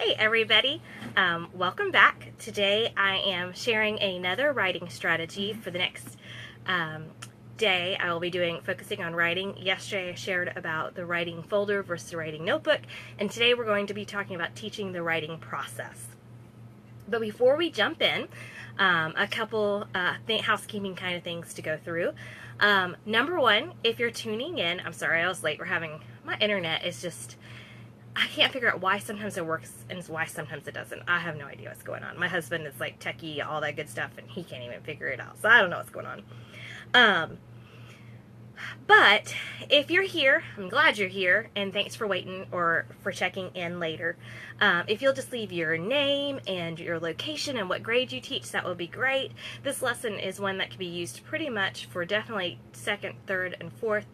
Hey everybody, welcome back. Today I am sharing another writing strategy for the next day. I will be focusing on writing. Yesterday I shared about the writing folder versus the writing notebook, and today we're going to be talking about teaching the writing process. But before we jump in, a couple housekeeping kind of things to go through. Number one, if you're tuning in, I'm sorry I was late. My internet is just, I can't figure out why sometimes it works and why sometimes it doesn't. I have no idea what's going on. My husband is like techie, all that good stuff, and he can't even figure it out. So I don't know what's going on. But if you're here, I'm glad you're here, and thanks for waiting or for checking in later. If you'll just leave your name and your location and what grade you teach, that would be great. This lesson is one that can be used pretty much for definitely second, third, and fourth.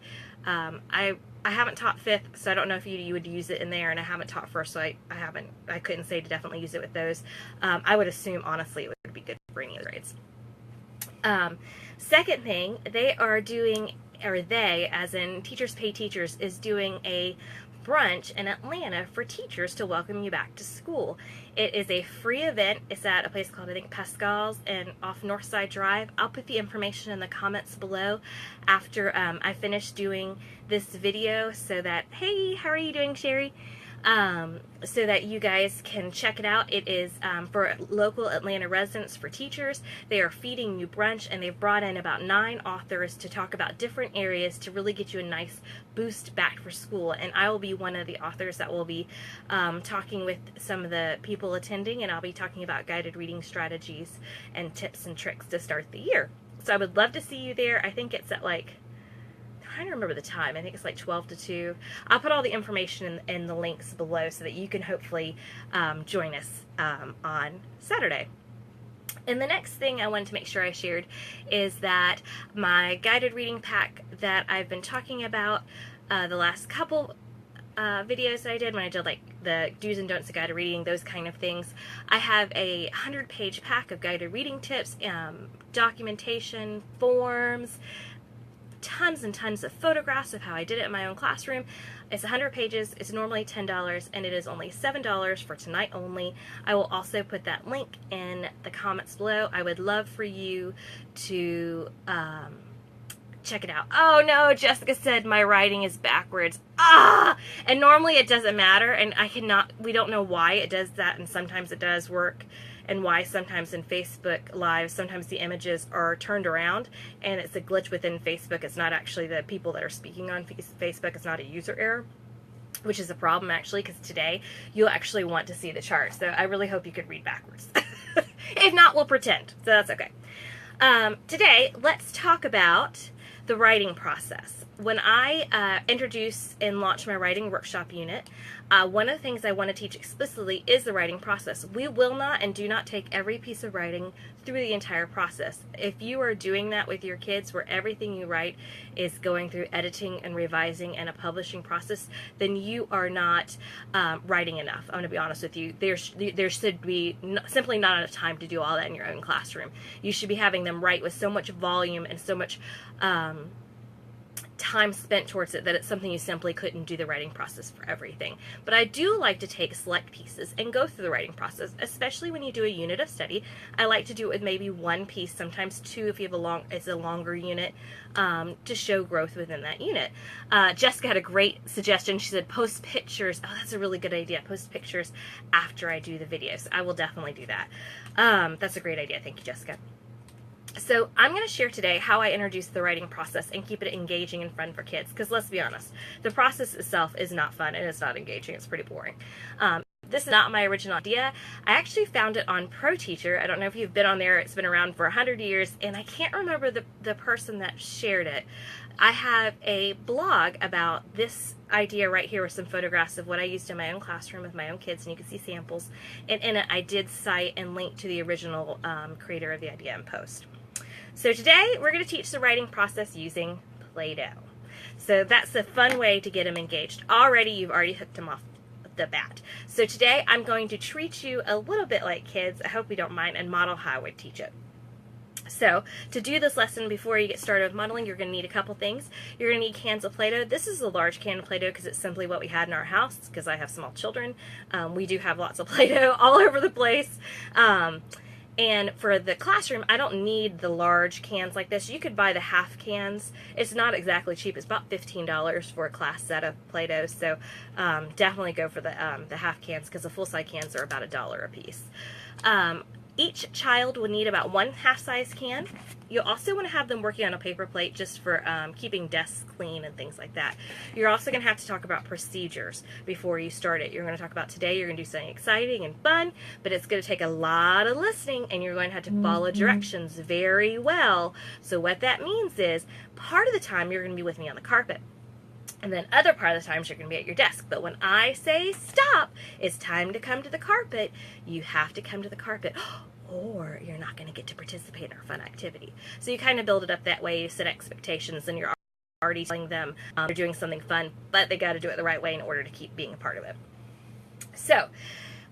I haven't taught fifth, so I don't know if you would use it in there, and I haven't taught first, so I couldn't say to definitely use it with those. I would assume, honestly, it would be good for any of the grades. Second thing, they, as in Teachers Pay Teachers, is doing a brunch in Atlanta for teachers to welcome you back to school. It is a free event. It's at a place called, I think, Pascal's and off Northside Drive. I'll put the information in the comments below after I finish doing this video so that, hey, how are you doing, Sherry? So that you guys can check it out. It is for local Atlanta residents, for teachers. They are feeding you brunch, and they've brought in about 9 authors to talk about different areas to really get you a nice boost back for school. And I will be one of the authors that will be talking with some of the people attending, and I'll be talking about guided reading strategies and tips and tricks to start the year. So I would love to see you there. I think it's at I don't remember the time. I think it's like 12 to 2. I'll put all the information in the links below so that you can hopefully join us on Saturday. And the next thing I wanted to make sure I shared is that my guided reading pack that I've been talking about the last couple videos that I did when I did like the do's and don'ts of guided reading, those kind of things. I have a 100-page pack of guided reading tips, documentation, forms, tons and tons of photographs of how I did it in my own classroom. It's 100 pages. It's normally $10, and it is only $7 for tonight only. I will also put that link in the comments below. I would love for you to check it out. Oh no, Jessica said my writing is backwards. And normally it doesn't matter, and we don't know why it does that, and sometimes it does work, and why sometimes in Facebook Live, sometimes the images are turned around, and it's a glitch within Facebook. It's not actually the people that are speaking on Facebook. It's not a user error, which is a problem actually, because today you'll actually want to see the chart. So I really hope you could read backwards. If not, we'll pretend. So that's okay. Today, let's talk about the writing process. When I introduce and launch my writing workshop unit, one of the things I want to teach explicitly is the writing process. We will not and do not take every piece of writing through the entire process. If you are doing that with your kids, where everything you write is going through editing and revising and a publishing process, then you are not writing enough. I'm going to be honest with you. There should be simply not enough time to do all that in your own classroom. You should be having them write with so much volume and so much time spent towards it that it's something you simply couldn't do the writing process for everything. But I do like to take select pieces and go through the writing process, especially when you do a unit of study. I like to do it with maybe one piece, sometimes 2 if you have it's a longer unit, to show growth within that unit. Jessica had a great suggestion. She said post pictures. Oh, that's a really good idea. Post pictures after I do the videos. I will definitely do that. That's a great idea. Thank you, Jessica. So I'm going to share today how I introduce the writing process and keep it engaging and fun for kids, because let's be honest, the process itself is not fun and it's not engaging. It's pretty boring. This is not my original idea. I actually found it on ProTeacher. I don't know if you've been on there. It's been around for 100 years, and I can't remember the person that shared it. I have a blog about this idea right here with some photographs of what I used in my own classroom with my own kids, and you can see samples. And in it, I did cite and link to the original creator of the idea and post. So today, we're going to teach the writing process using Play-Doh. So that's a fun way to get them engaged. You've already hooked them off the bat. So today, I'm going to treat you a little bit like kids. I hope you don't mind, and model how I would teach it. So to do this lesson before you get started with modeling, you're going to need a couple things. You're going to need cans of Play-Doh. This is a large can of Play-Doh because it's simply what we had in our house because I have small children. We do have lots of Play-Doh all over the place. And for the classroom, I don't need the large cans like this. You could buy the half cans. It's not exactly cheap. It's about $15 for a class set of Play-Doh. So definitely go for the half cans because the full-size cans are about $1 a piece. Each child will need about one half-size can. You'll also want to have them working on a paper plate just for keeping desks clean and things like that. You're also going to have to talk about procedures before you start it. You're going to talk about today, you're going to do something exciting and fun, but it's going to take a lot of listening and you're going to have to follow directions very well. So what that means is part of the time you're going to be with me on the carpet. And then other part of the times you're going to be at your desk. But when I say stop, it's time to come to the carpet, you have to come to the carpet. Or you're not going to get to participate in our fun activity. So you kind of build it up that way, you set expectations, and you're already telling them they're doing something fun, but they got to do it the right way in order to keep being a part of it. So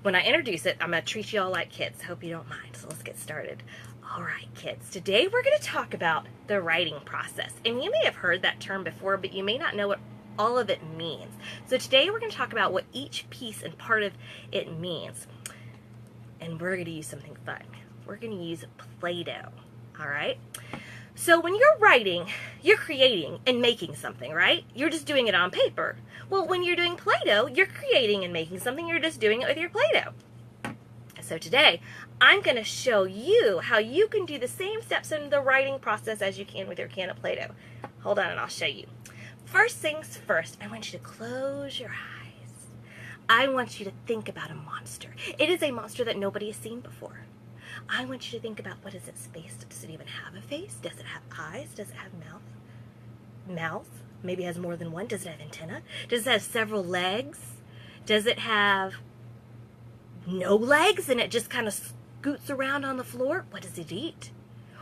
when I introduce it, I'm going to treat you all like kids. Hope you don't mind. So let's get started. All right, kids, today we're going to talk about the writing process. And you may have heard that term before, but you may not know what all of it means. So today we're going to talk about what each piece and part of it means. And we're going to use something fun. We're going to use Play-Doh, all right? So when you're writing, you're creating and making something, right? You're just doing it on paper. Well, when you're doing Play-Doh, you're creating and making something. You're just doing it with your Play-Doh. So today, I'm going to show you how you can do the same steps in the writing process as you can with your can of Play-Doh. Hold on and I'll show you. First things first, I want you to close your eyes. I want you to think about a monster. It is a monster that nobody has seen before. I want you to think about what is its face. Does it even have a face? Does it have eyes? Does it have mouth? Mouth? Maybe it has more than one. Does it have antenna? Does it have several legs? Does it have no legs and it just kind of scoots around on the floor? What does it eat?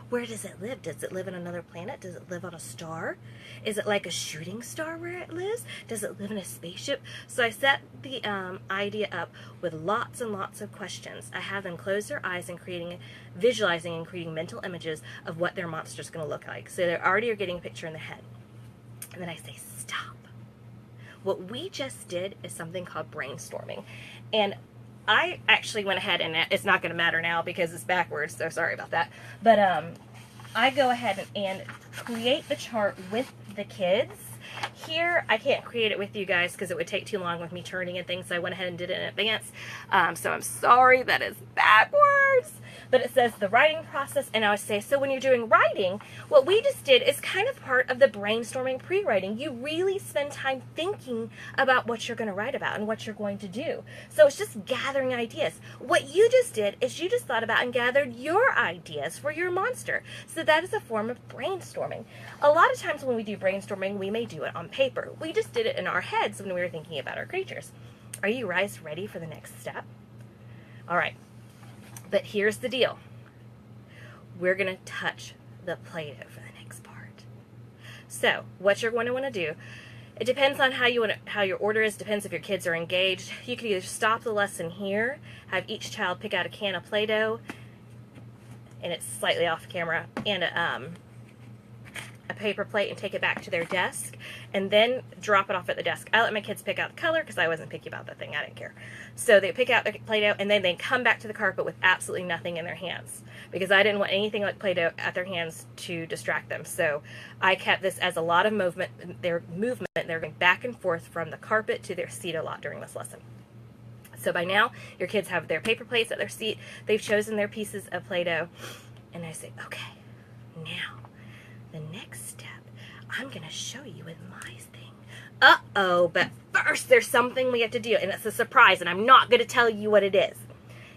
Where does it live? Does it live on another planet? Does it live on a star? Is it like a shooting star where it lives? Does it live in a spaceship? So I set the idea up with lots and lots of questions. I have them close their eyes and visualizing and creating mental images of what their monster is going to look like. So they already are getting a picture in the head. And then I say, stop. What we just did is something called brainstorming. And I actually went ahead, and it's not going to matter now because it's backwards, so sorry about that. But I go ahead and create the chart with the kids. Here, I can't create it with you guys because it would take too long with me turning and things, so I went ahead and did it in advance. So I'm sorry that it's backwards. But it says the writing process, and I would say, so when you're doing writing, what we just did is kind of part of the brainstorming pre-writing. You really spend time thinking about what you're going to write about and what you're going to do. So it's just gathering ideas. What you just did is you just thought about and gathered your ideas for your monster. So that is a form of brainstorming. A lot of times when we do brainstorming, we may do it on paper. We just did it in our heads when we were thinking about our creatures. Are you guys ready for the next step? All right. But here's the deal. We're going to touch the Play-Doh for the next part. So what you're going to want to do, it depends on how your order is, depends if your kids are engaged. You could either stop the lesson here, have each child pick out a can of Play-Doh, and it's slightly off camera, and a paper plate and take it back to their desk and then drop it off at the desk. I let my kids pick out the color because I wasn't picky about that thing. I didn't care. So they pick out their Play-Doh and then they come back to the carpet with absolutely nothing in their hands because I didn't want anything like Play-Doh at their hands to distract them. So I kept this as a lot of movement. They're going back and forth from the carpet to their seat a lot during this lesson. So by now, your kids have their paper plates at their seat. They've chosen their pieces of Play-Doh. And I say, okay, now the next step, I'm going to show you with my thing. Uh-oh, but first there's something we have to do, and it's a surprise, and I'm not going to tell you what it is.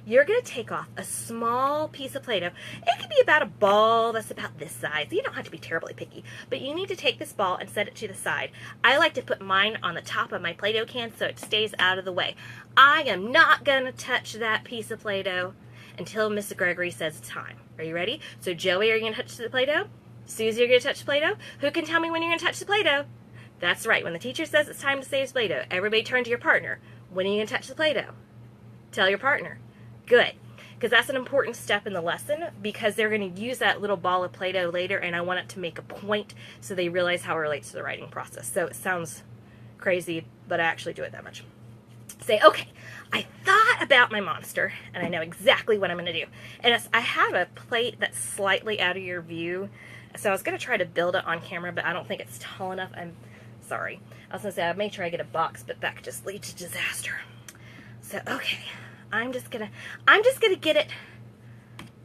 You're going to take off a small piece of Play-Doh. It could be about a ball that's about this size. You don't have to be terribly picky, but you need to take this ball and set it to the side. I like to put mine on the top of my Play-Doh can so it stays out of the way. I am not going to touch that piece of Play-Doh until Mrs. Gregory says it's time. Are you ready? So Joey, are you going to touch the Play-Doh? Susie, you're going to touch the Play-Doh? Who can tell me when you're going to touch the Play-Doh? That's right. When the teacher says it's time to say Play-Doh, everybody turn to your partner. When are you going to touch the Play-Doh? Tell your partner. Good. because that's an important step in the lesson, because they're going to use that little ball of Play-Doh later, and I want it to make a point so they realize how it relates to the writing process. So it sounds crazy, but I actually do it that much. Say, okay, I thought about my monster, and I know exactly what I'm going to do. And I have a plate that's slightly out of your view, so I was going to try to build it on camera, but I don't think it's tall enough. I'm sorry. I was going to say, I may try to get a box, but that could just lead to disaster. So, okay, I'm just gonna get it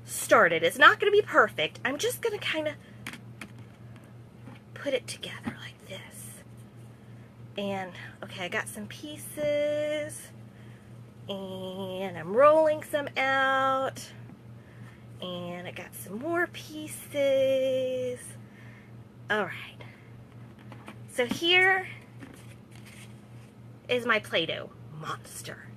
started. It's not gonna be perfect. I'm just gonna kind of put it together like this. And, okay, I got some pieces, and I'm rolling some out, and I got some more pieces. All right. So here is my Play-Doh monster.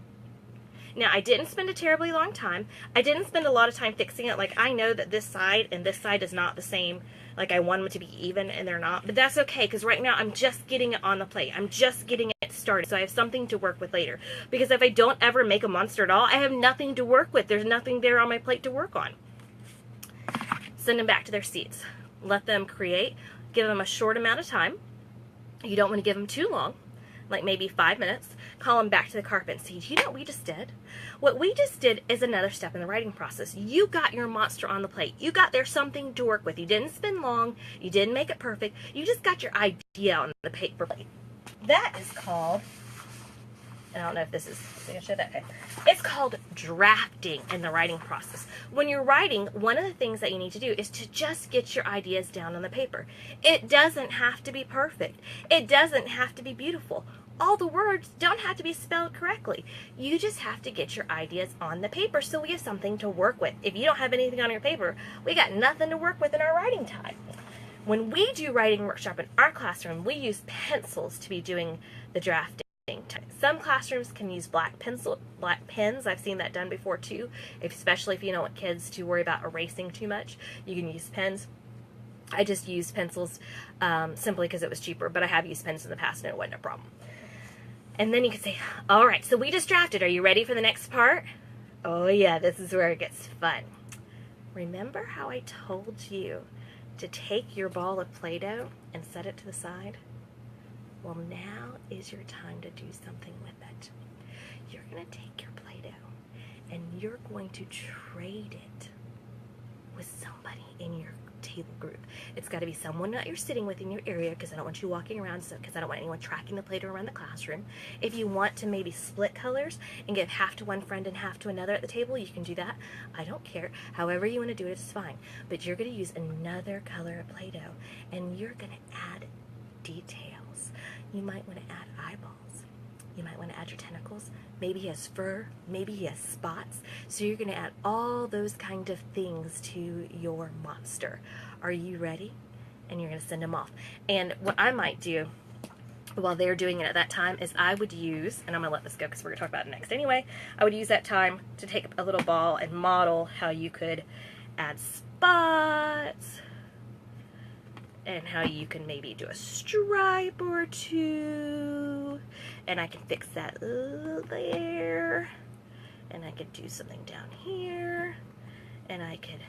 Now, I didn't spend a terribly long time. I didn't spend a lot of time fixing it. Like, I know that this side and this side is not the same. Like, I want them to be even, and they're not. But that's okay, because right now I'm just getting it on the plate. I'm just getting it started, so I have something to work with later. Because if I don't ever make a monster at all, I have nothing to work with. There's nothing there on my plate to work on. Send them back to their seats. Let them create. Give them a short amount of time. You don't want to give them too long, like maybe 5 minutes. Call them back to the carpet and say, you know what we just did? What we just did is another step in the writing process. You got your monster on the plate. You got there something to work with. You didn't spend long. You didn't make it perfect. You just got your idea on the paper plate. That is called, and I don't know if this is, I think I showed that. Okay. It's called drafting in the writing process. When you're writing, one of the things that you need to do is to just get your ideas down on the paper. It doesn't have to be perfect. It doesn't have to be beautiful. All the words don't have to be spelled correctly. You just have to get your ideas on the paper so we have something to work with. If you don't have anything on your paper, we got nothing to work with in our writing time. When we do writing workshop in our classroom, we use pencils to be doing the drafting. Some classrooms can use black pens. I've seen that done before too, especially if you don't want kids to worry about erasing too much. You can use pens. I just used pencils simply because it was cheaper, but I have used pens in the past and it wasn't a problem. And then you can say, all right, so we just drafted. Are you ready for the next part? Oh yeah, this is where it gets fun. Remember how I told you to take your ball of Play-Doh and set it to the side? Well, now is your time to do something with it. You're going to take your Play-Doh and you're going to trade it with somebody in your table group. It's got to be someone that you're sitting with in your area, because I don't want you walking around, because I don't want anyone tracking the Play-Doh around the classroom. If you want to maybe split colors and give half to one friend and half to another at the table, you can do that. I don't care. However you want to do it is fine. But you're going to use another color of Play-Doh and you're going to add details. You might want to add eyeballs. You might want to add your tentacles. Maybe he has fur. Maybe he has spots. So you're going to add all those kind of things to your monster. Are you ready? And you're going to send them off. And what I might do while they're doing it at that time is I would use, and I'm going to let this go because we're going to talk about it next anyway, I would use that time to take a little ball and model how you could add spots, and how you can maybe do a stripe or two, and I can fix that there, and I could do something down here, and I could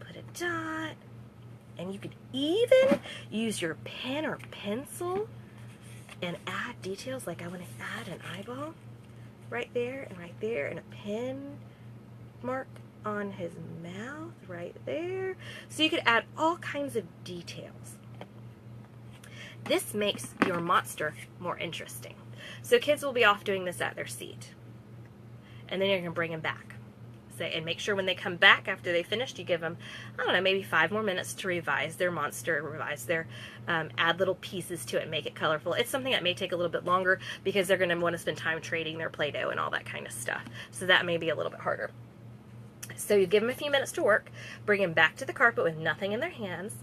put a dot, and you could even use your pen or pencil and add details. Like I want to add an eyeball right there, and a pen mark on his mouth right there. So you could add all kinds of details. This makes your monster more interesting. So kids will be off doing this at their seat. And then you're going to bring them back. And make sure when they come back after they finished, you give them, I don't know, maybe 5 more minutes to revise their monster, revise their, add little pieces to it, make it colorful. It's something that may take a little bit longer because they're going to want to spend time trading their Play-Doh and all that kind of stuff. So that may be a little bit harder. So you give them a few minutes to work, bring them back to the carpet with nothing in their hands,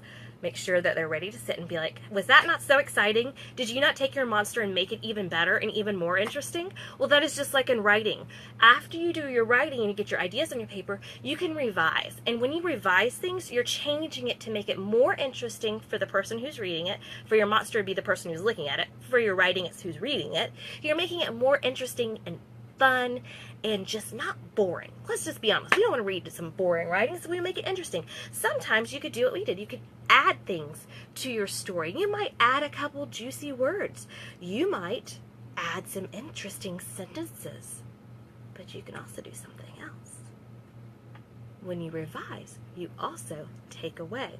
make sure that they're ready to sit and be like, was that not so exciting? Did you not take your monster and make it even better and even more interesting? Well, that is just like in writing. After you do your writing and you get your ideas on your paper, you can revise. And when you revise things, you're changing it to make it more interesting for the person who's reading it. For your monster to be the person who's looking at it. For your writing, it's who's reading it. You're making it more interesting and fun and just not boring. Let's just be honest. We don't want to read some boring writing, so we make it interesting. Sometimes you could do what we did. You could add things to your story. You might add a couple juicy words. You might add some interesting sentences. But you can also do something else. When you revise, you also take away.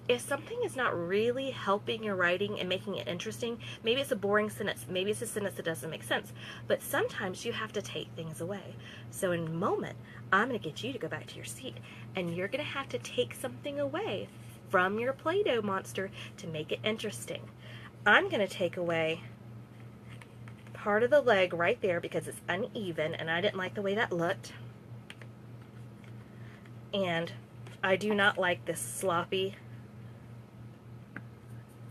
If something is not really helping your writing and making it interesting, maybe it's a boring sentence, maybe it's a sentence that doesn't make sense, but sometimes you have to take things away. So in a moment, I'm going to get you to go back to your seat, and you're going to have to take something away from your Play-Doh monster to make it interesting. I'm going to take away part of the leg right there because it's uneven, and I didn't like the way that looked. And I do not like this sloppy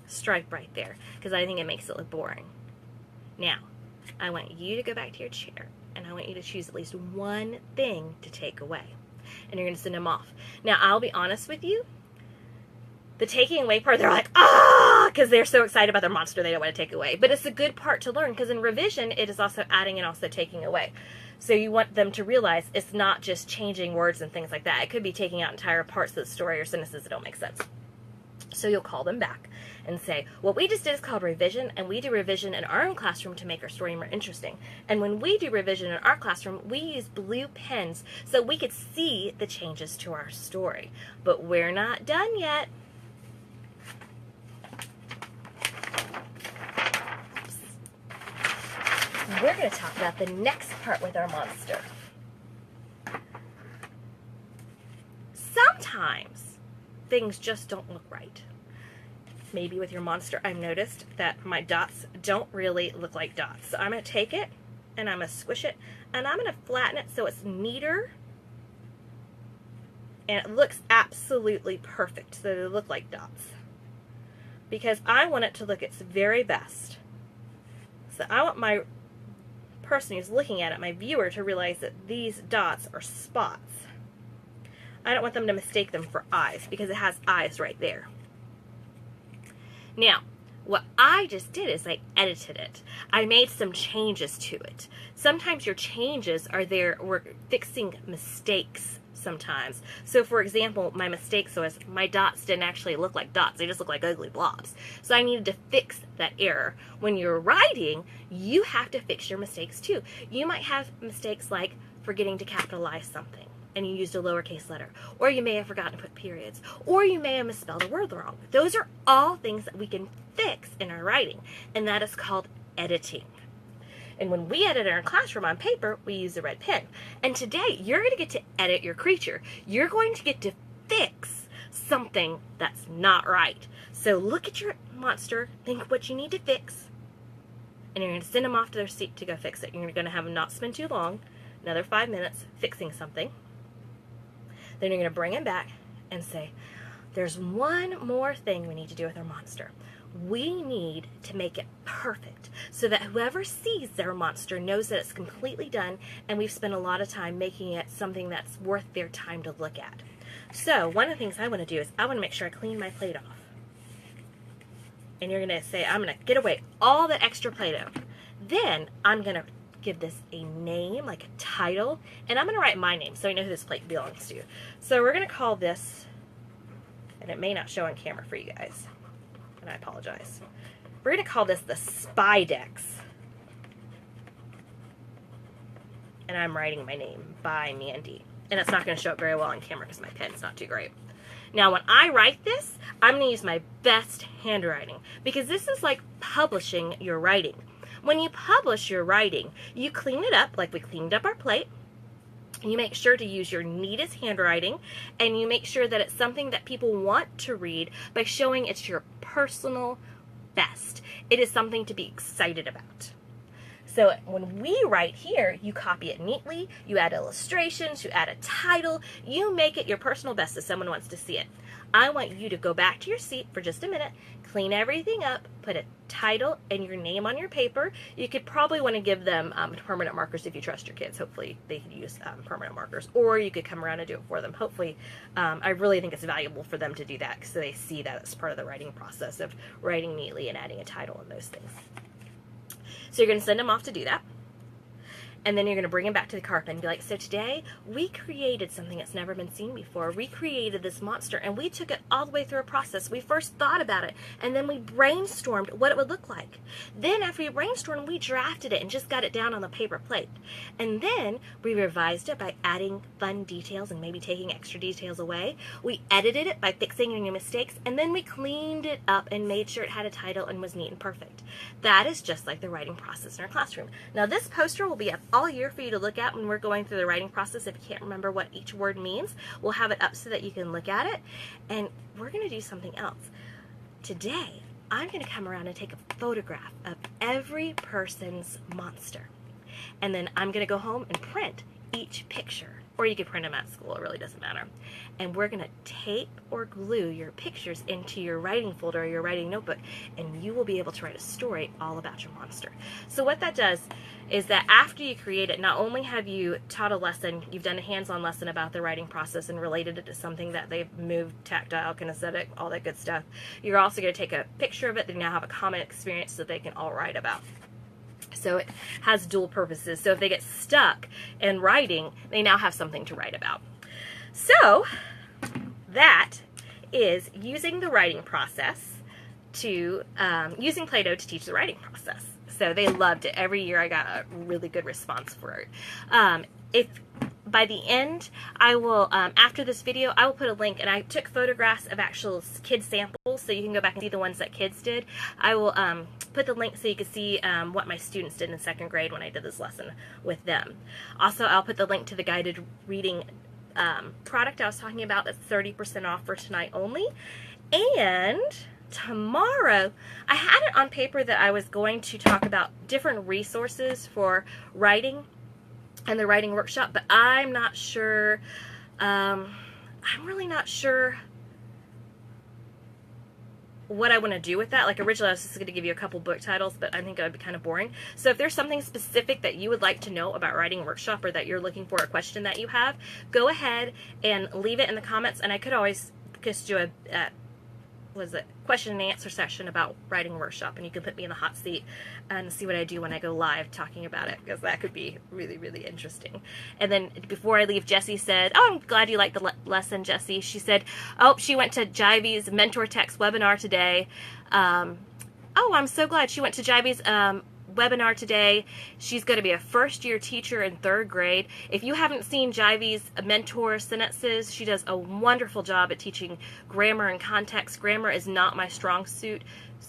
stripe right there because I think it makes it look boring. Now, I want you to go back to your chair and I want you to choose at least one thing to take away. And you're going to send them off. Now, I'll be honest with you. The taking away part, they're like, ah, because they're so excited about their monster they don't want to take away. But it's a good part to learn because in revision, it is also adding and also taking away. So you want them to realize it's not just changing words and things like that. It could be taking out entire parts of the story or sentences that don't make sense. So you'll call them back and say, what we just did is called revision, and we do revision in our own classroom to make our story more interesting. And when we do revision in our classroom, we use blue pens so we could see the changes to our story. But we're not done yet. We're going to talk about the next part with our monster. Sometimes things just don't look right. Maybe with your monster, I've noticed that my dots don't really look like dots. So I'm going to take it and I'm going to squish it and I'm going to flatten it so it's neater and it looks absolutely perfect so they look like dots. Because I want it to look its very best. So I want my person who's looking at it, my viewer, to realize that these dots are spots. I don't want them to mistake them for eyes because it has eyes right there. Now, what I just did is I edited it. I made some changes to it. Sometimes your changes are there, we're fixing mistakes sometimes. So for example, my mistake was my dots didn't actually look like dots. They just look like ugly blobs. So I needed to fix that error. When you're writing, you have to fix your mistakes too. You might have mistakes like forgetting to capitalize something and you used a lowercase letter, or you may have forgotten to put periods, or you may have misspelled a word wrong. Those are all things that we can fix in our writing, and that is called editing. And when we edit in our classroom on paper, we use a red pen. And today, you're going to get to edit your creature. You're going to get to fix something that's not right. So look at your monster, think what you need to fix, and you're going to send them off to their seat to go fix it. You're going to have them not spend too long, another 5 minutes fixing something. Then you're going to bring them back and say, there's one more thing we need to do with our monster. We need to make it perfect so that whoever sees their monster knows that it's completely done and we've spent a lot of time making it something that's worth their time to look at. So one of the things I want to do is I want to make sure I clean my plate off. And you're going to say, I'm going to get away all the extra Play-Doh. Then I'm going to give this a name, like a title, and I'm going to write my name so I know who this plate belongs to. So we're going to call this, and it may not show on camera for you guys, and I apologize. We're going to call this the Spidex. And I'm writing my name, by Mandy. And it's not going to show up very well on camera because my pen's not too great. Now when I write this, I'm going to use my best handwriting because this is like publishing your writing. When you publish your writing, you clean it up like we cleaned up our plate. You make sure to use your neatest handwriting, and you make sure that it's something that people want to read by showing it's your personal best. It is something to be excited about. So when we write here, you copy it neatly, you add illustrations, you add a title, you make it your personal best if someone wants to see it. I want you to go back to your seat for just a minute, clean everything up, put a title and your name on your paper. You could probably want to give them permanent markers if you trust your kids. Hopefully they could use permanent markers, or you could come around and do it for them. Hopefully, I really think it's valuable for them to do that so they see that it's part of the writing process of writing neatly and adding a title and those things. So you're going to send them off to do that. And then you're going to bring them back to the carpet and be like, so today we created something that's never been seen before. We created this monster and we took it all the way through a process. We first thought about it and then we brainstormed what it would look like. Then after we brainstormed, we drafted it and just got it down on the paper plate. And then we revised it by adding fun details and maybe taking extra details away. We edited it by fixing any mistakes, and then we cleaned it up and made sure it had a title and was neat and perfect. That is just like the writing process in our classroom. Now this poster will be up all year for you to look at when we're going through the writing process. If you can't remember what each word means, we'll have it up so that you can look at it. And we're going to do something else. Today, I'm going to come around and take a photograph of every person's monster. And then I'm going to go home and print each picture. Or you could print them at school, it really doesn't matter. And we're going to tape or glue your pictures into your writing folder or your writing notebook, and you will be able to write a story all about your monster. So what that does is that after you create it, not only have you taught a lesson, you've done a hands-on lesson about the writing process and related it to something that they've moved, tactile, kinesthetic, all that good stuff, you're also going to take a picture of it. They now have a common experience that they can all write about. So it has dual purposes. So if they get stuck in writing, they now have something to write about. So that is using the writing process to, using Play-Doh to teach the writing process. So they loved it. Every year I got a really good response for it. If by the end, I will, after this video, I will put a link, and I took photographs of actual kid samples, so you can go back and see the ones that kids did. I will put the link so you can see what my students did in 2nd grade when I did this lesson with them. Also, I'll put the link to the guided reading product I was talking about that's 30% off for tonight only. And tomorrow, I had it on paper that I was going to talk about different resources for writing and the writing workshop, but I'm not sure, I'm really not sure what I want to do with that. Like originally I was just going to give you a couple book titles, but I think it would be kind of boring. So if there's something specific that you would like to know about writing workshop, or that you're looking for a question that you have, go ahead and leave it in the comments, and I could always just do a question and answer session about writing workshop, and you can put me in the hot seat and see what I do when I go live talking about it, because that could be really, really interesting. And then before I leave, Jessie said, oh, I'm glad you liked the lesson, Jessie. She said, oh, she went to Jivey's Mentor Text webinar today. Oh, I'm so glad she went to Jivey's webinar today. She's going to be a first-year teacher in 3rd grade. If you haven't seen Jivey's mentor sentences, she does a wonderful job at teaching grammar and context. Grammar is not my strong suit.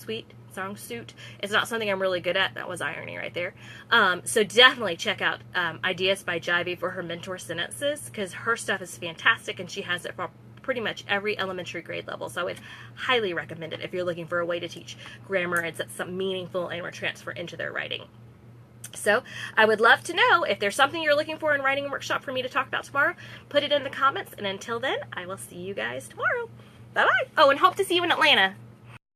It's not something I'm really good at. That was irony right there. So definitely check out Ideas by Jivey for her mentor sentences, because her stuff is fantastic, and she has it for pretty much every elementary grade level. So I would highly recommend it if you're looking for a way to teach grammar and that's something meaningful and transfer into their writing. So I would love to know if there's something you're looking for in writing workshop for me to talk about tomorrow. Put it in the comments, and until then, I will see you guys tomorrow. Bye-bye. Oh, and hope to see you in Atlanta.